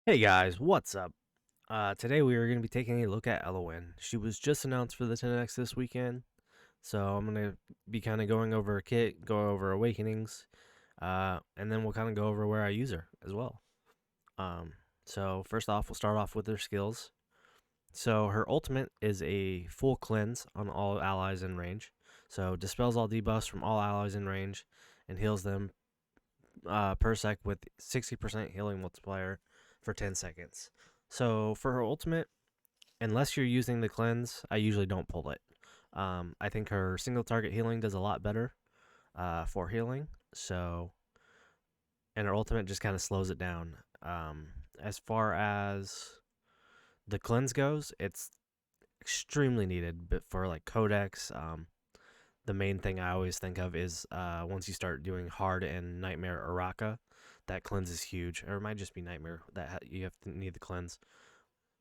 Hey guys, what's up? Today we are going to be taking a look at Elowyn. She was just announced for the 10X this weekend, so I'm going to be kind of going over her kit, go over Awakenings, and then we'll kind of go over where I use her as well. Um, so first off, we'll start off with her skills. So her ultimate is a full cleanse on all allies in range. So dispels all debuffs from all allies in range and heals them per sec with 60% healing multiplier for 10 seconds. So for her ultimate, unless you're using the cleanse, I usually don't pull it. I think her single target healing does a lot better for healing. So, and her ultimate just kind of slows it down. As far as the cleanse goes, it's extremely needed, but for like codex, the main thing I always think of is once you start doing hard and nightmare Araka, that cleanse is huge. Or it might just be nightmare that you have to need the cleanse.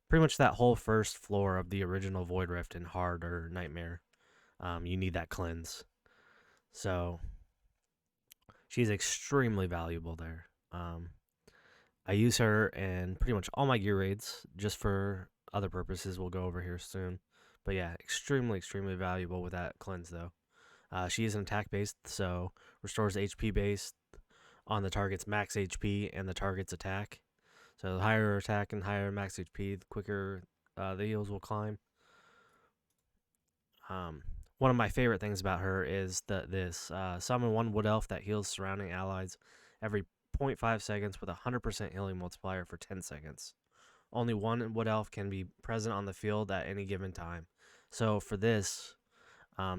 Pretty much that whole first floor of the original Void Rift in hard or nightmare, you need that cleanse. So she's extremely valuable there. I use her in pretty much all my gear raids just for other purposes we'll go over here soon. But yeah, extremely valuable with that cleanse though. She is an attack based, so restores HP based on the target's max HP and the target's attack. So the higher attack and higher max HP, the quicker the heals will climb. Um, One of my favorite things about her is that this summon one wood elf that heals surrounding allies every 0.5 seconds with a 100% healing multiplier for 10 seconds. Only one wood elf can be present on the field at any given time. So for this,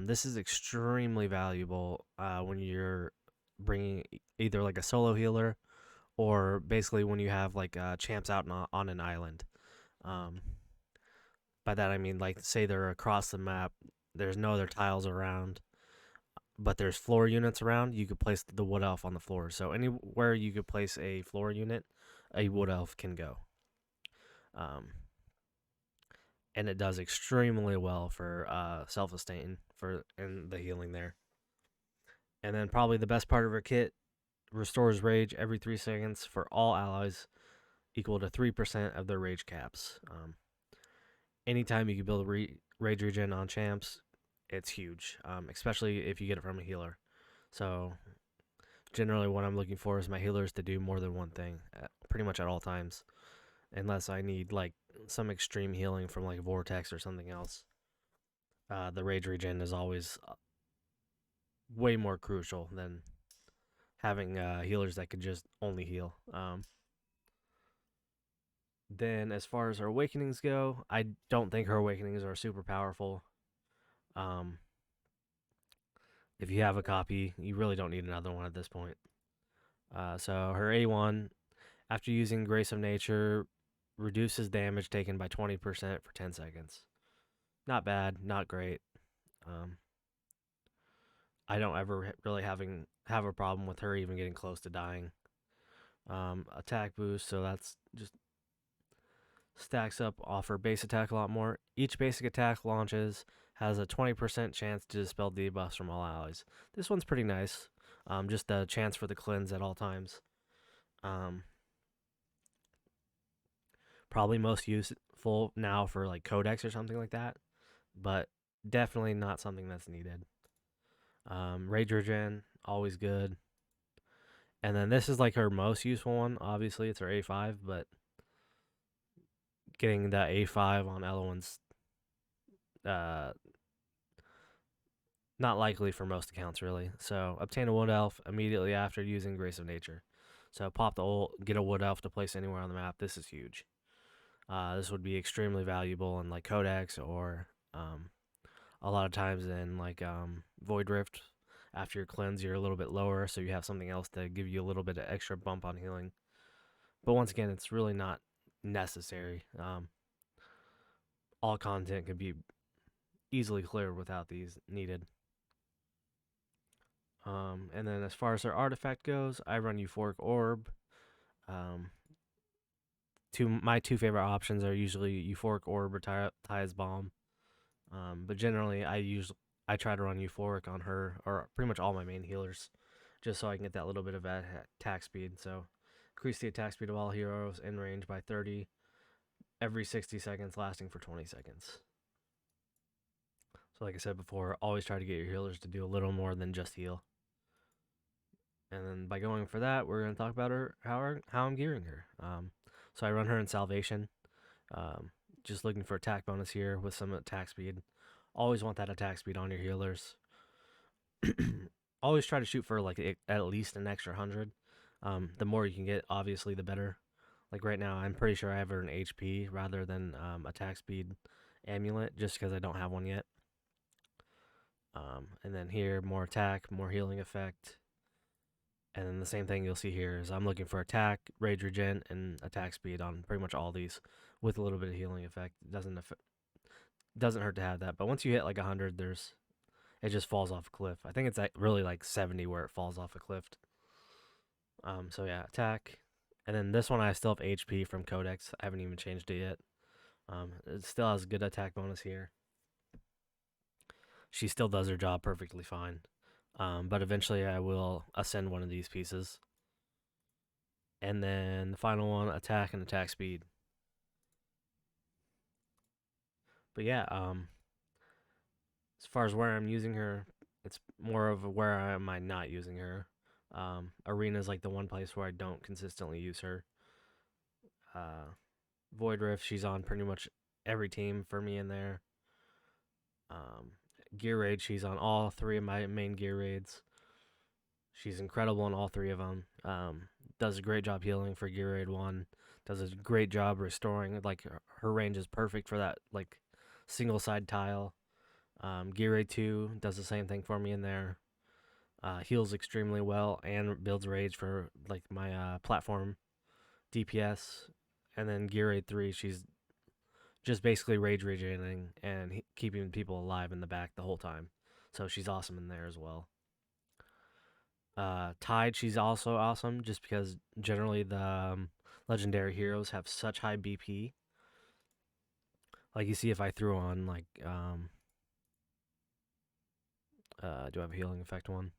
this is extremely valuable when you're bringing either like a solo healer or basically when you have like champs out on an island. Um, by that I mean like say they're across the map, there's no other tiles around, but there's floor units around. You could place the wood elf on the floor. So anywhere you could place a floor unit, a wood elf can go. Um, and it does extremely well for self sustain for and the healing there. And then probably the best part of her kit restores rage every 3 seconds for all allies, equal to 3% of their rage caps. Anytime you can build rage regen on champs, it's huge, especially if you get it from a healer. So generally, what I'm looking for is my healers to do more than one thing, pretty much at all times, unless I need like some extreme healing from like vortex or something else. The rage regen is always way more crucial than having healers that could just only heal. Then, as far as her awakenings go, I don't think her awakenings are super powerful. Um, if you have a copy, you really don't need another one at this point. So her A1, after using Grace of Nature, reduces damage taken by 20% for 10 seconds. Not bad, not great. Um, I don't ever really have a problem with her even getting close to dying. Attack boost, so that's just stacks up off her base attack a lot more. Each basic attack launches has a 20% chance to dispel debuffs from all allies. This one's pretty nice. Just the chance for the cleanse at all times. Um, Probably most useful now for like codex or something like that, but definitely not something that's needed. Rage Regen, always good. And then this is like her most useful one. Obviously, it's her A5, but getting that A5 on Elowyn's uh, not likely for most accounts, really. So obtain a Wood Elf immediately after using Grace of Nature. So pop the ult, get a Wood Elf to place anywhere on the map. This is huge. This would be extremely valuable in like Codex or a lot of times in like Void Rift. After your cleanse, you're a little bit lower, so you have something else to give you a little bit of extra bump on healing. But once again, it's really not necessary. All content could be easily cleared without these needed. And then as far as our artifact goes, I run Euphoric Orb. Um, my two favorite options are usually Euphoric Orb or Tia's Bomb. But generally, I try to run Euphoric on her or pretty much all my main healers, just so I can get that little bit of attack speed. So Increase the attack speed of all heroes in range by 30 every 60 seconds, lasting for 20 seconds. So like I said before, always try to get your healers to do a little more than just heal. And then by going for that, we're going to talk about how I'm gearing her. So I run her in Salvation. Just looking for attack bonus here with some attack speed. Always want that attack speed on your healers. Always try to shoot for like at least an extra 100. The more you can get, obviously, the better. Like right now, I'm pretty sure I have her in HP rather than attack speed amulet, just because I don't have one yet. And then here, more attack, more healing effect. And then the same thing you'll see here is I'm looking for attack, rage regen, and attack speed on pretty much all these with a little bit of healing effect. It doesn't hurt to have that. But once you hit like 100, it just falls off a cliff. I think it's really like 70 where it falls off a cliff. So yeah, attack. And then this one I still have HP from Codex. I haven't even changed it yet. It still has good attack bonus here. She still does her job perfectly fine. But eventually I will ascend one of these pieces. And then the final one, attack and attack speed. But yeah, as far as where I'm using her, it's more of where am I not using her. Arena is like the one place where I don't consistently use her. Void Rift, she's on pretty much every team for me in there. Gear Raid, she's on all 3 of my main gear raids. She's incredible in all 3 of them. Does a great job healing for Gear Raid 1. Does a great job restoring. Like her range is perfect for that like single side tile. Gear Raid 2 does the same thing for me in there. Heals extremely well and builds rage for like my platform DPS. And then Gear Raid 3, she's just basically rage regenerating and keeping people alive in the back the whole time. So she's awesome in there as well. Tide, she's also awesome just because generally the legendary heroes have such high BP. Like you see if I threw on like, do I have a healing effect one?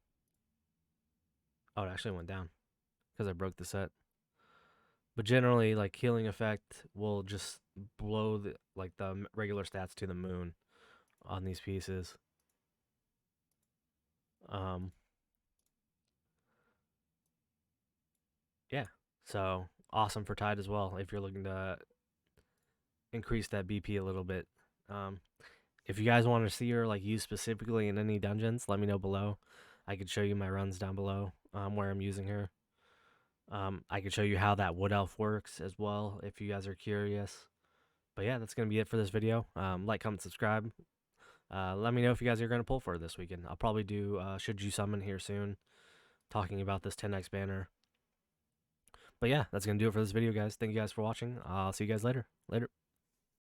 Oh, it actually went down because I broke the set. But generally, like healing effect will just blow the regular stats to the moon on these pieces. Yeah, so awesome for Tide as well if you're looking to increase that BP a little bit. If you guys want to see her like used specifically in any dungeons, let me know below. I could show you my runs down below where I'm using her. I could show you how that Wood Elf works as well if you guys are curious. But yeah, that's going to be it for this video. Like, comment, subscribe. Let me know if you guys are going to pull for it this weekend. I'll probably do Should You Summon here soon, talking about this 10x banner. But yeah, that's going to do it for this video, guys. Thank you guys for watching. I'll see you guys later. Later.